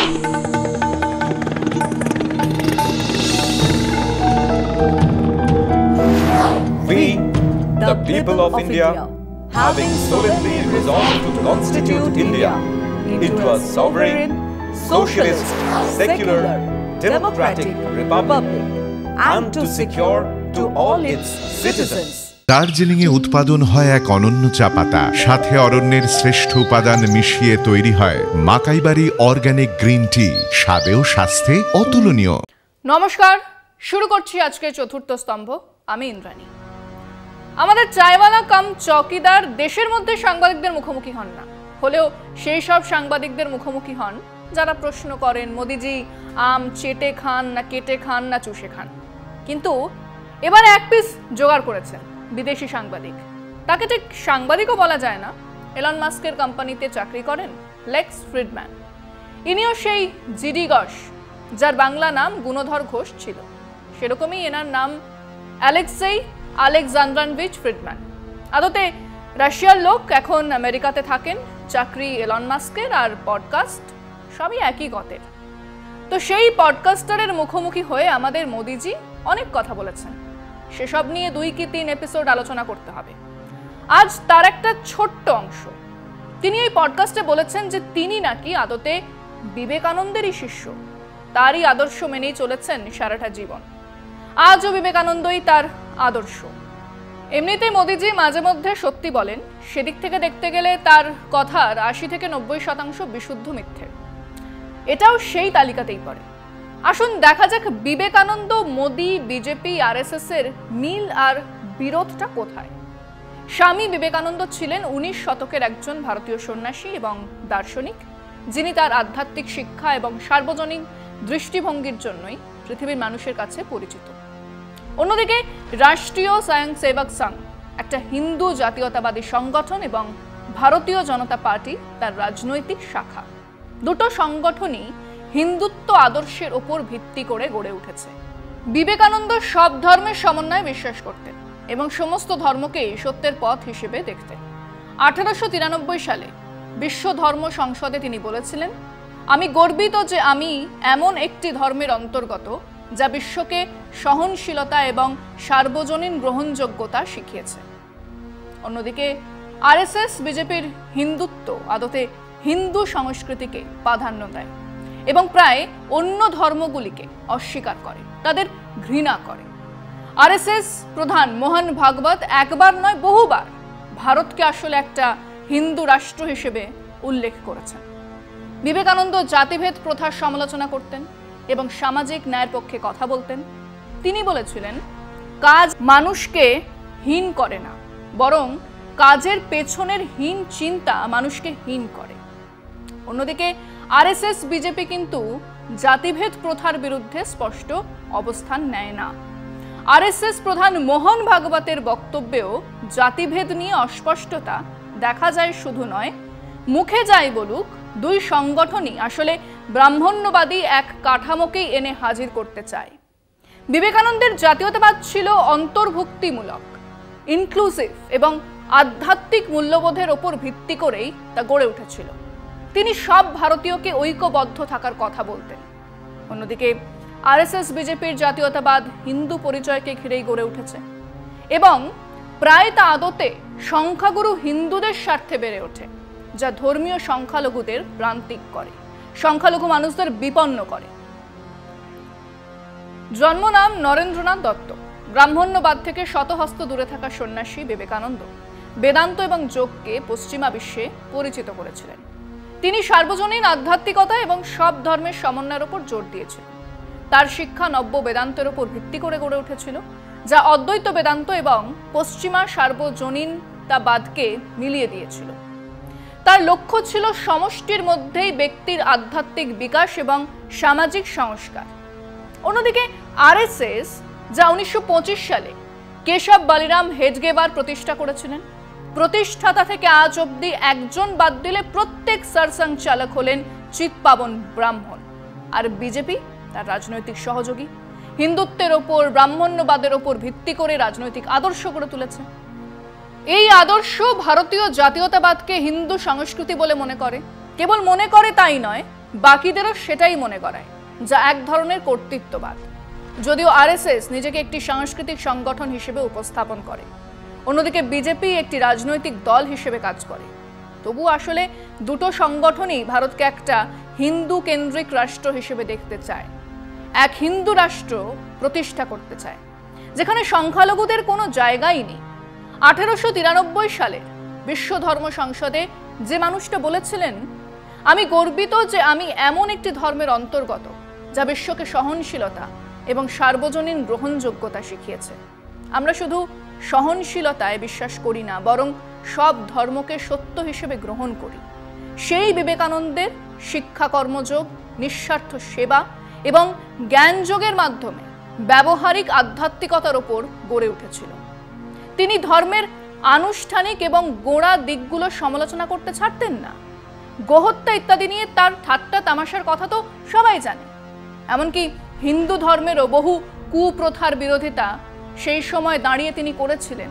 We, the people of India, having solemnly resolved to constitute India into a sovereign, socialist, secular, democratic republic, and to secure to all its citizens Darjeeling এ উৎপাদন হয় এক অনন্য চা পাতা, সাথে অরণ্যের শ্রেষ্ঠ উপাদান মিশিয়ে তৈরি হয় মাকাইবাড়ি অর্গানিক গ্রিন টি, স্বাদেও স্বাস্থ্যে অতুলনীয়। নমস্কার, শুরু করছি আজকে চতুর্থ স্তম্ভ। আমি ইন্দ্রাণী। আমাদের চায়ওয়ালা কাম চৌকিদার দেশের মধ্যে সাংবাদিকদের মুখোমুখি হন না, হলেও সেই সব সাংবাদিকদের মুখোমুখি হন যারা প্রশ্ন করেন মোদিজি আম চেটে খান না কেটে খান না চুষে খান। কিন্তু এবার এক পিস জোগাড় করেছেন বিদেশি সাংবাদিক। তাকে ঠিক সাংবাদিকও বলা যায় না, এলন মাস্কের কোম্পানিতে চাকরি করেন লেক্স ফ্রিডম্যান। ইনিও সেই জিডি ঘোষ যার বাংলা নাম গুণধর ঘোষ ছিল, সেরকমই এনার নাম অ্যালেক্সেই আলেকজান্দ্রানভিচ ফ্রিডম্যান। আদতে রাশিয়ার লোক, এখন আমেরিকাতে থাকেন, চাকরি এলন মাস্কের আর পডকাস্ট সবই একই গতের। তো সেই পডকাস্টারের মুখোমুখি হয়ে আমাদের মোদিজি অনেক কথা বলেছেন, সেসব নিয়ে 2 কি 3 এপিসোড আলোচনা করতে হবে। আজ তার একটা ছোট্ট অংশ। তিনি এই পডকাস্টে বলেছেন যে তিনি নাকি আদতে বিবেকানন্দেরই শিষ্য, তারই আদর্শ মেনেই চলেছেন সারাটা জীবন। আজও বিবেকানন্দই তার আদর্শ। এমনিতে মোদিজি মাঝে মধ্যে সত্যি বলেন, সেদিক থেকে দেখতে গেলে তার কথার 80 থেকে 90% বিশুদ্ধ মিথ্যে। এটাও সেই তালিকাতেই পড়ে। আসুন দেখা যাক বিবেকানন্দ, মোদি, বিজেপি, আরএসএস এর মিল আর বিরোধটা কোথায়। স্বামী বিবেকানন্দ ছিলেন 19 শতকের একজন ভারতীয় সন্ন্যাসী এবং দার্শনিক, যিনি তার আধ্যাত্মিক শিক্ষা এবং সার্বজনীন দৃষ্টিভঙ্গির জন্যই পৃথিবীর মানুষের কাছে পরিচিত। অন্যদিকে রাষ্ট্রীয় স্বয়ংসেবক সংঘ একটা হিন্দু জাতীয়তাবাদী সংগঠন এবং ভারতীয় জনতা পার্টি তার রাজনৈতিক শাখা। দুটো সংগঠনই হিন্দুত্ব আদর্শের ওপর ভিত্তি করে গড়ে উঠেছে। বিবেকানন্দ সব ধর্মের সমন্বয়ে বিশ্বাস করতেন এবং সমস্ত ধর্মকেই সত্যের পথ হিসেবে দেখতেন। 1893 সালে বিশ্ব ধর্ম সংসদে তিনি বলেছিলেন, আমি গর্বিত যে আমি এমন একটি ধর্মের অন্তর্গত যা বিশ্বকে সহনশীলতা এবং সার্বজনীন গ্রহণযোগ্যতা শিখিয়েছে। অন্যদিকে আরএসএস বিজেপির হিন্দুত্ব আদতে হিন্দু সংস্কৃতিকে প্রাধান্য দেয় এবং প্রায় অন্য ধর্মগুলিকে অস্বীকার করে, তাদের ঘৃণা করে। আরএসএস প্রধান মোহন ভাগবত একবার নয় বহুবার ভারতকে আসলে একটা হিন্দু রাষ্ট্র হিসেবে উল্লেখ করেছেন। বিবেকানন্দ জাতিভেদ প্রথার সমালোচনা করতেন এবং সামাজিক ন্যায়ের পক্ষে কথা বলতেন। তিনি বলেছিলেন, কাজ মানুষকে হীন করে না, বরং কাজের পেছনের হীন চিন্তা মানুষকে হীন করে। অন্যদিকে আরএসএস বিজেপি কিন্তু জাতিভেদ প্রথার বিরুদ্ধে স্পষ্ট অবস্থান নেয় না। আরএসএস প্রধান মোহন ভাগবতের বক্তব্যেও জাতিভেদ নিয়ে অস্পষ্টতা দেখা যায়। শুধু নয়, মুখে যাই বলুক, দুই সংগঠনই আসলে ব্রাহ্মণ্যবাদী এক কাঠামোকেই এনে হাজির করতে চায়। বিবেকানন্দের জাতীয়তাবাদ ছিল অন্তর্ভুক্তিমূলক, ইনক্লুসিভ এবং আধ্যাত্মিক মূল্যবোধের ওপর ভিত্তি করেই তা গড়ে উঠেছিল। তিনি সব ভারতীয়কে ঐক্যবদ্ধ থাকার কথা বলতেন। অন্যদিকে আরএসএস বিজেপির জাতীয়তাবাদ হিন্দু পরিচয়কে ঘিরেই গড়ে উঠেছে এবং প্রায় তা আদতে সংখ্যাগুরু হিন্দুদের স্বার্থে বেড়ে ওঠে, যা ধর্মীয় সংখ্যালঘুদের প্রান্তিক করে, সংখ্যালঘু মানুষদের বিপন্ন করে। জন্ম নাম নরেন্দ্রনাথ দত্ত। ব্রাহ্মণ্যবাদ থেকে শতহস্ত দূরে থাকা সন্ন্যাসী বিবেকানন্দ বেদান্ত এবং যোগকে পশ্চিমা বিশ্বে পরিচিত করেছিলেন। তিনি সার্বজনীন আধ্যাত্মিকতা এবং সব ধর্মের সমন্বয়ের উপর জোর দিয়েছিলেন। তার শিক্ষা নব্য বেদান্তের উপর ভিত্তি করে গড়ে উঠেছিল, যা অদ্বৈত বেদান্ত এবং পশ্চিমা সার্বজনীনতাবাদকে মিলিয়ে দিয়েছিল। তার লক্ষ্য ছিল সমষ্টির মধ্যেই ব্যক্তির আধ্যাত্মিক বিকাশ এবং সামাজিক সংস্কার। অন্যদিকে আরএসএস, যা 1925 সালে কেশব বলিরাম হেডগেবার প্রতিষ্ঠা করেছিলেন, প্রতিষ্ঠাতা থেকে আজ অবধি একজন বাদ দিলে প্রত্যেক সরসংচালক হলেন চিৎপাবন ব্রাহ্মণ। আর বিজেপি তার রাজনৈতিক সহযোগী, হিন্দুত্বের ওপর ব্রাহ্মণ্যবাদের ওপর ভিত্তি করে রাজনৈতিক আদর্শ গড়ে তুলেছে। এই আদর্শ ভারতীয় জাতীয়তাবাদকে হিন্দু সংস্কৃতি বলে মনে করে। কেবল মনে করে তাই নয়, বাকিদেরও সেটাই মনে করায়, যা এক ধরনের কর্তৃত্ববাদ। যদিও আরএসএস নিজেকে একটি সাংস্কৃতিক সংগঠন হিসেবে উপস্থাপন করে, অন্যদিকে বিজেপি একটি রাজনৈতিক দল হিসেবে কাজ করে, তবু আসলে দুটো সংগঠনই ভারতকে একটা হিন্দু কেন্দ্রিক রাষ্ট্র হিসেবে দেখতে চায়, এক হিন্দু রাষ্ট্র প্রতিষ্ঠা করতে চায় যেখানে সংখ্যালঘুদের কোনো জায়গাই নেই। 1893 সালে বিশ্ব ধর্ম সংসদে যে মানুষটা বলেছিলেন, আমি গর্বিত যে আমি এমন একটি ধর্মের অন্তর্গত যা বিশ্বকে সহনশীলতা এবং সার্বজনীন গ্রহণযোগ্যতা শিখিয়েছে। আমরা শুধু সহনশীলতায় বিশ্বাস করি না, বরং সব ধর্মকে সত্য হিসেবে গ্রহণ করি। সেই বিবেকানন্দের শিক্ষা কর্মযোগ, নিঃস্বার্থ সেবা এবং জ্ঞানযোগের মাধ্যমে ব্যবহারিক আধ্যাত্মিকতার ওপর গড়ে উঠেছিল। তিনি ধর্মের আনুষ্ঠানিক এবং গোড়া দিকগুলো সমালোচনা করতে ছাড়তেন না। গোহত্যা ইত্যাদি নিয়ে তার ঠাট্টা তামাশার কথা তো সবাই জানে। এমনকি হিন্দু ধর্মেরও বহু কুপ্রথার বিরোধিতা সেই সময় দাঁড়িয়ে তিনি করেছিলেন।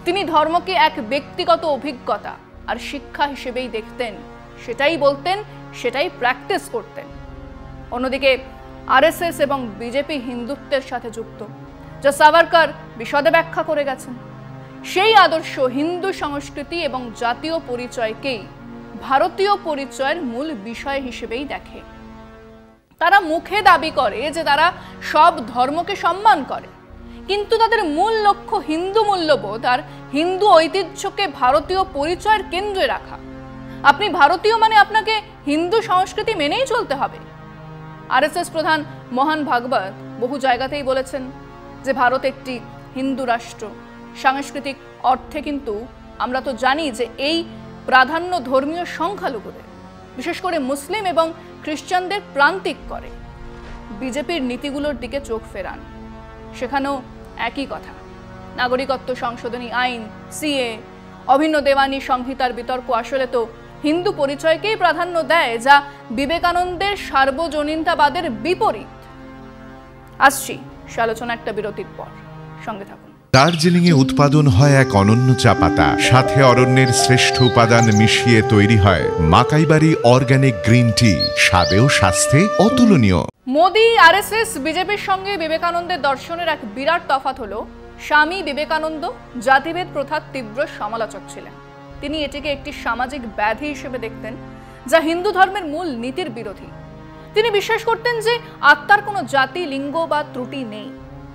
তিনি ধর্মকে এক ব্যক্তিগত অভিজ্ঞতা আর শিক্ষা হিসেবেই দেখতেন, সেটাই বলতেন, সেটাই প্র্যাকটিস করতেন। অন্যদিকে আরএসএস এবং বিজেপি হিন্দুত্বের সাথে যুক্ত, যা সাভারকর বিশদে ব্যাখ্যা করে গেছেন। সেই আদর্শ হিন্দু সংস্কৃতি এবং জাতীয় পরিচয়কেই ভারতীয় পরিচয়ের মূল বিষয় হিসেবেই দেখে। তারা মুখে দাবি করে যে তারা সব ধর্মকে সম্মান করে, কিন্তু তাদের মূল লক্ষ্য হিন্দু মূল্যবোধ আর হিন্দু ঐতিহ্যকে ভারতীয় পরিচয়ের কেন্দ্রে রাখা। আপনি ভারতীয় মানে আপনাকে হিন্দু সংস্কৃতি মেনেই চলতে হবে। আরএসএস প্রধান মোহন ভাগবত বহু জায়গাতেই বলেছেন যে ভারত একটি হিন্দু রাষ্ট্র। সাংস্কৃতিক অর্থে কিন্তু আমরা তো জানি যে এই প্রাধান্য ধর্মীয় সংখ্যালঘুদের, বিশেষ করে মুসলিম এবং খ্রিস্টানদের প্রান্তিক করে। বিজেপির নীতিগুলোর দিকে চোখ ফেরান, সেখানেও একই কথা। নাগরিকত্ব সংশোধনী আইন, সিএ, অভিন্ন দেওয়ানি সংহিতার বিতর্ক আসলে তো হিন্দু পরিচয়কেই প্রাধান্য দেয়, যা বিবেকানন্দের সার্বজনীনতাবাদের বিপরীত। আসছি সে আলোচনা একটা বিরতির পর, সঙ্গে থাকুন। দার্জিলিংয়ে উৎপাদন হয় এক অনন্য চা পাতা, সাথে অরণ্যের শ্রেষ্ঠ উপাদান মিশিয়ে তৈরি হয় মাকাইবাড়ি অর্গানিক গ্রিন টি, স্বাদে ও স্বাস্থ্যে অতুলনীয়। মোদি, আরএসএস, বিজেপির সঙ্গে বিবেকানন্দের দর্শনের এক বিরাট তফাৎ হলো, স্বামী বিবেকানন্দ জাতিভেদ প্রথার তীব্র সমালোচক ছিলেন। তিনি এটিকে একটি সামাজিক ব্যাধি হিসেবে দেখতেন, যা হিন্দু ধর্মের মূল নীতির বিরোধী। তিনি বিশ্বাস করতেন যে আত্মার কোনো জাতি, লিঙ্গ বা ত্রুটি নেই।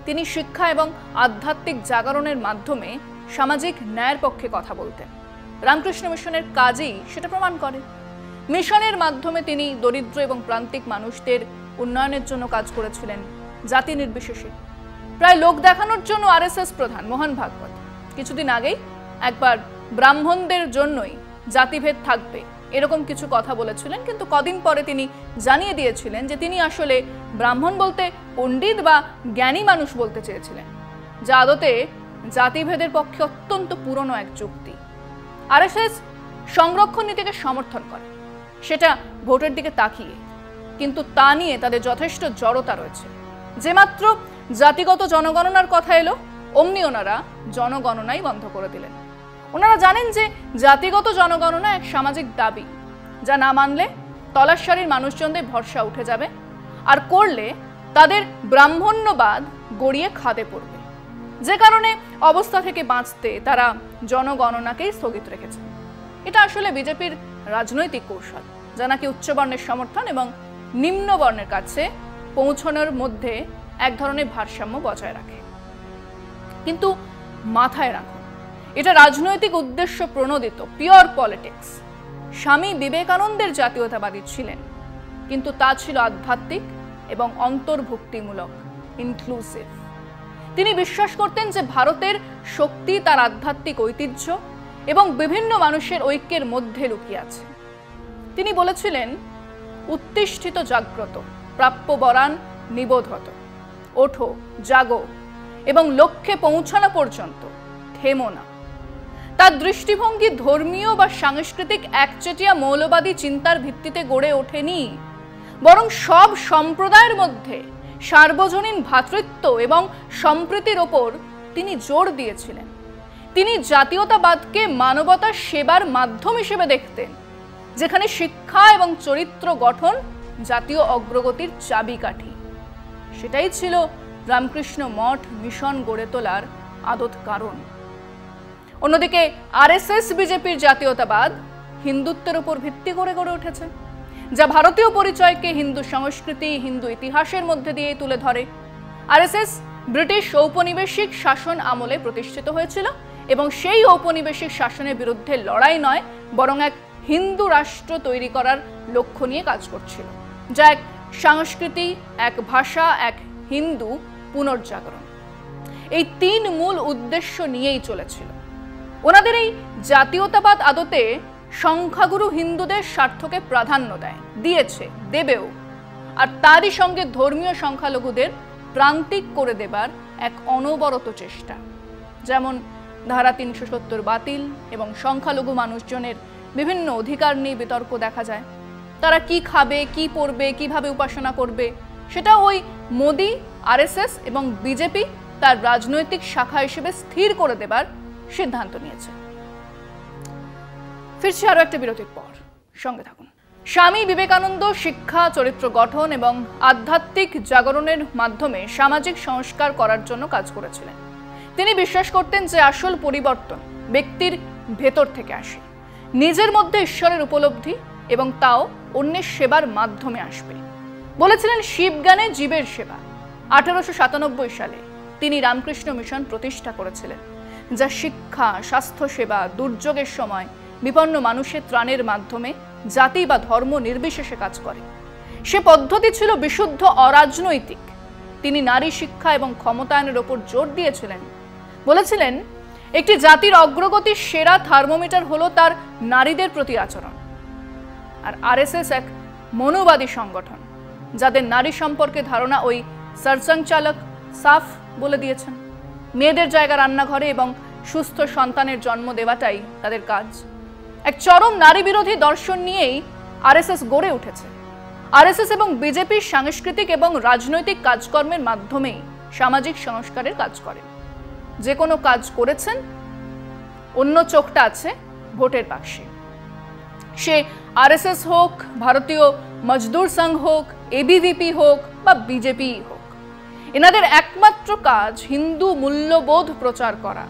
তিনি শিক্ষা এবং আধ্যাত্মিক জাগরণের মাধ্যমে সামাজিক ন্যায়ের পক্ষে কথা বলতেন। রামকৃষ্ণ মিশনের কাজই সেটা প্রমাণ করে। মিশনের মাধ্যমে তিনি দরিদ্র এবং প্রান্তিক মানুষদের উন্নয়নের জন্য কাজ করেছিলেন, জাতি নির্বিশেষে। প্রায় লোক দেখানোর জন্য আরএসএস প্রধান মোহন ভাগবত কিছুদিন আগেই একবার ব্রাহ্মণদের জন্যই জাতিভেদ থাকবে এরকম কিছু কথা বলেছিলেন, কিন্তু কদিন পরে তিনি জানিয়ে দিয়েছিলেন যে তিনি আসলে ব্রাহ্মণ বলতে পণ্ডিত বা জ্ঞানী মানুষ বলতে চেয়েছিলেন, যা আদতে জাতিভেদের পক্ষে অত্যন্ত পুরনো এক যুক্তি। আরএসএস সংরক্ষণ নীতিকে সমর্থন করে, সেটা ভোটের দিকে তাকিয়ে, কিন্তু তা নিয়ে তাদের যথেষ্ট জড়তা রয়েছে। যে মাত্র জাতিগত জনগণনার কথা এলো, অমনি ওনারা জনগণনাই বন্ধ করে দিলেন। ওনারা জানেন যে জাতিগত জনগণনা এক সামাজিক দাবি, যা না মানলে তলার সারির মানুষজনদের ভরসা উঠে যাবে, আর করলে তাদের ব্রাহ্মণ্যবাদ গড়িয়ে খাদে পড়বে। যে কারণে অবস্থা থেকে বাঁচতে তারা জনগণনাকেই স্থগিত রেখেছে। এটা আসলে বিজেপির রাজনৈতিক কৌশল, যা নাকি উচ্চবর্ণের সমর্থন এবং নিম্নবর্ণের কাছে পৌঁছানোর মধ্যে এক ধরনের ভারসাম্য বজায় রাখে। কিন্তু মাথায় রাখুন, এটা রাজনৈতিক উদ্দেশ্য প্রণোদিত পিওর পলিটিক্স। স্বামী বিবেকানন্দের জাতীয়তাবাদী ছিলেন, কিন্তু তা ছিল আধ্যাত্মিক এবং অন্তর্ভুক্তিমূলক, ইনক্লুসিভ। তিনি বিশ্বাস করতেন যে ভারতের শক্তি তার আধ্যাত্মিক ঐতিহ্য এবং বিভিন্ন মানুষের ঐক্যের মধ্যে লুকিয়ে আছে। তিনি বলেছিলেন, উত্তিষ্ঠিত জাগ্রত, প্রাপ্য বরান নিবোধত, ওঠো, জাগো এবং লক্ষ্যে পৌঁছানো পর্যন্ত থেমো না। তার দৃষ্টিভঙ্গি ধর্মীয় বা সাংস্কৃতিক একচেটিয়া মৌলবাদী চিন্তার ভিত্তিতে গড়ে ওঠেনি, বরং সব সম্প্রদায়ের মধ্যে সার্বজনীন ভ্রাতৃত্ব এবং সম্প্রীতির ওপর তিনি জোর দিয়েছিলেন। তিনি জাতীয়তাবাদকে মানবতার সেবার মাধ্যম হিসেবে দেখতেন, যেখানে শিক্ষা এবং চরিত্র গঠন জাতীয় অগ্রগতির চাবিকাঠি। সেটাই ছিল রামকৃষ্ণ মঠ মিশন গড়ে তোলার আদত কারণ। অন্যদিকে আরএসএস বিজেপির জাতীয়তাবাদ হিন্দুত্বের উপর ভিত্তি করে গড়ে উঠেছে, যা ভারতীয় পরিচয়কে হিন্দু সংস্কৃতি, হিন্দু ইতিহাসের মধ্যে দিয়ে তুলে ধরে। আরএসএস ব্রিটিশ ঔপনিবেশিক শাসন আমলে প্রতিষ্ঠিত হয়েছিল এবং সেই ঔপনিবেশিক শাসনের বিরুদ্ধে লড়াই নয়, বরং এক হিন্দু রাষ্ট্র তৈরি করার লক্ষ্য নিয়ে কাজ করছিল, যা এক সংস্কৃতি, এক ভাষা, এক হিন্দু পুনর্জাগরণ। এই তিন মূল উদ্দেশ্য নিয়েই চলেছিল। ওনাদের এই জাতীয়তাবাদ আদতে সংখ্যাগুরু হিন্দুদের স্বার্থকে প্রাধান্য দিয়েছে, দেবেও, আর তারই সঙ্গে ধর্মীয় সংখ্যালঘুদের প্রান্তিক করে দেবার এক অনবরত চেষ্টা। যেমন ধারা ৩৭০ বাতিল এবং সংখ্যালঘু মানুষজনের বিভিন্ন অধিকার নিয়ে বিতর্ক দেখা যায়। তারা কি খাবে, কি পড়বে, কিভাবে উপাসনা করবে, সেটা ওই মোদি, আরএসএস এবং বিজেপি তার রাজনৈতিক শাখা হিসেবে স্থির করে দেবার সিদ্ধান্ত নিয়েছে। ফিরছি আরো একটা বিরতির পর, সঙ্গে থাকুন। স্বামী বিবেকানন্দ শিক্ষা, চরিত্র গঠন এবং আধ্যাত্মিক জাগরণের মাধ্যমে সামাজিক সংস্কার করার জন্য কাজ করেছিলেন। তিনি বিশ্বাস করতেন যে আসল পরিবর্তন ব্যক্তির ভেতর থেকে আসে, নিজের মধ্যে ঈশ্বরের উপলব্ধি, এবং তাও অন্যের সেবার মাধ্যমে আসবে। বলেছিলেন শিবজ্ঞানে জীবের সেবা। 1897 সালে তিনি রামকৃষ্ণ মিশন প্রতিষ্ঠা করেছিলেন, যা শিক্ষা, স্বাস্থ্য সেবা, দুর্যোগের সময় বিপন্ন মানুষের ত্রাণের মাধ্যমে জাতি বা ধর্ম নির্বিশেষে কাজ করে। সে পদ্ধতি ছিল বিশুদ্ধ অরাজনৈতিক। তিনি নারী শিক্ষা এবং ক্ষমতায়নের ওপর জোর দিয়েছিলেন। বলেছিলেন একটি জাতির অগ্রগতির সেরা থার্মোমিটার হলো তার নারীদের প্রতি আচরণ। আর আরএসএস এক মনোবাদী সংগঠন, যাদের নারী সম্পর্কে ধারণা ওই সরসংচালক সাফ বলে দিয়েছেন। মেয়েদের জায়গা রান্নাঘরে এবং সুস্থ সন্তানের জন্ম দেওয়াটাই তাদের কাজ। এক চরম নারী বিরোধী দর্শন নিয়েই আরএসএস গড়ে উঠেছে। আরএসএস এবং বিজেপির সাংস্কৃতিক এবং রাজনৈতিক কাজকর্মের মাধ্যমেই সামাজিক সংস্কারের কাজ করে। যে কোনো কাজ করেছেন, অন্য চোখটা আছে ভোটের বাক্সে। সে আরএসএস হোক, ভারতীয় মজদুর সংঘ হোক, এবিভিপি হোক বা বিজেপি হোক, এনাদের একমাত্র কাজ হিন্দু মূল্যবোধ প্রচার করা,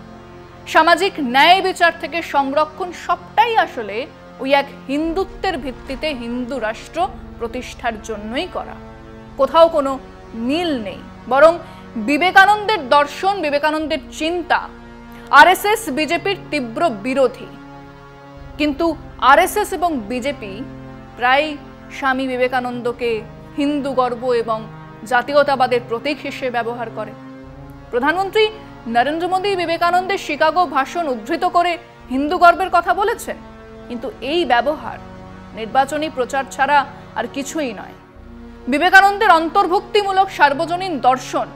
সামাজিক ন্যায় বিচার থেকে সংরক্ষণ, সবটাই আসলে ওই এক হিন্দুত্বের ভিত্তিতে হিন্দু রাষ্ট্র প্রতিষ্ঠার জন্যই করা। কোথাও কোনো মিল নেই, বরং বিবেকানন্দের দর্শন, বিবেকানন্দের চিন্তা আরএসএস বিজেপির তীব্র বিরোধী। কিন্তু আরএসএস এবং বিজেপি প্রায় স্বামী বিবেকানন্দকে হিন্দু গর্ব এবং জাতীয়তাবাদের প্রতীক হিসেবে ব্যবহার করে। প্রধানমন্ত্রী নরেন্দ্র মোদী বিবেকানন্দের শিকাগো ভাষণ উদ্ধৃত করে হিন্দু গর্বের কথা বলেছেন, কিন্তু এই ব্যবহার নির্বাচনী প্রচার ছাড়া আর কিছুই নয়। বিবেকানন্দের অন্তর্ভুক্তিমূলক সার্বজনীন দর্শন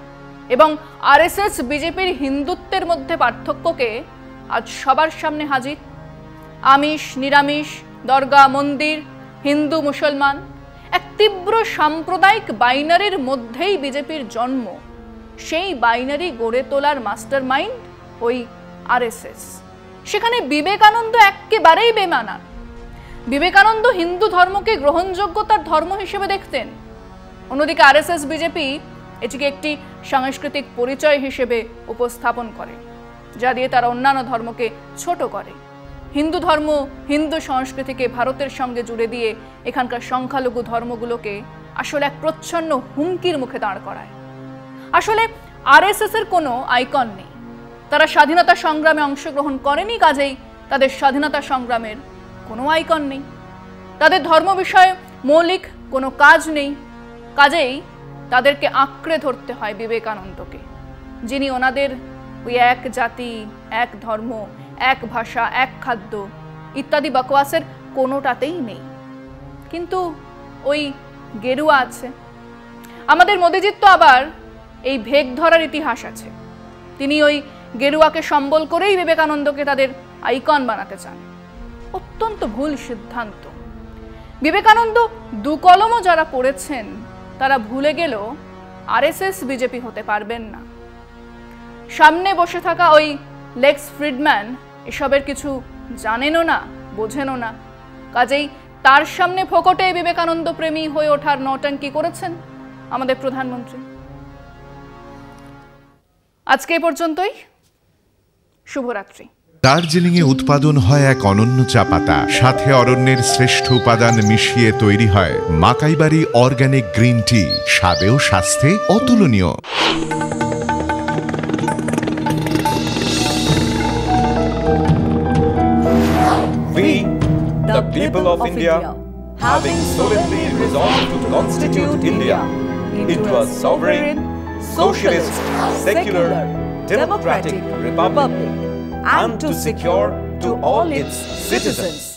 এবং আরএসএস বিজেপির হিন্দুত্বের মধ্যে পার্থক্যকে আজ সবার সামনে হাজির। আমিষ, নিরামিষ, দরগা, মন্দির, হিন্দু, মুসলমান, এক তীব্র সাম্প্রদায়িক বাইনারির মধ্যেই বিজেপির জন্ম। সেই বাইনারি গড়ে তোলার মাস্টার মাইন্ড ওই আরএসএস। সেখানে বিবেকানন্দ একেবারেই বেমানান। বিবেকানন্দ হিন্দু ধর্মকে গ্রহণযোগ্য তার ধর্ম হিসেবে দেখতেন। অন্যদিকে আরএসএস বিজেপি এটিকে একটি সাংস্কৃতিক পরিচয় হিসেবে উপস্থাপন করে, যা দিয়ে তারা অন্যান্য ধর্মকে ছোট করে। হিন্দু ধর্ম, হিন্দু সংস্কৃতিকে ভারতের সঙ্গে জুড়ে দিয়ে এখানকার সংখ্যালঘু ধর্মগুলোকে আসলে এক প্রচ্ছন্ন হুমকির মুখে দাঁড় করায়। আসলে আরএসএস এর কোনো আইকন নেই। তারা স্বাধীনতা সংগ্রামে অংশগ্রহণ করেনি, কাজেই তাদের স্বাধীনতা সংগ্রামের কোনো আইকন নেই। তাদের ধর্ম বিষয়ে মৌলিক কোনো কাজ নেই, কাজেই তাদেরকে আঁকড়ে ধরতে হয় বিবেকানন্দকে, যিনি ওনাদের ওই এক জাতি, এক ধর্ম, এক ভাষা, এক খাদ্য ইত্যাদি বকওয়াসের কোনোটাতেই নেই। কিন্তু ওই গেরুয়া আছে। আমাদের মোদিজির তো আবার এই ভেগ ধরার ইতিহাস আছে। তিনি ওই গেরুয়াকে সম্বল করেই বিবেকানন্দকে তাদের আইকন বানাতে চান। অত্যন্ত ভুল সিদ্ধান্ত। বিবেকানন্দ দু কলমও যারা পড়েছেন তারা ভুলে গেলেও আরএসএস বিজেপি হতে পারবেন না। সামনে বসে থাকা ওই লেক্স ফ্রিডম্যান এসবের কিছু জানেনও না, বোঝেনও না, কাজেই তার সামনে ফোকটে বিবেকানন্দ প্রেমী হয়ে ওঠার নটাঙ্কি করেছেন আমাদের প্রধানমন্ত্রী। আজকে এই পর্যন্তই। শুভরাত্রি। দার্জিলিংয়ে উৎপাদন হয় এক অনন্য চা পাতা, সাথে অরণ্যের শ্রেষ্ঠ উপাদান মিশিয়ে তৈরি হয় মাকাইবাড়ি অর্গানিক গ্রিন টি, স্বাদে ও স্বাস্থ্যে অতুলনীয়। We, the people of India, having solemnly resolved to constitute India into a sovereign, socialist, secular, democratic republic, and to secure to all its citizens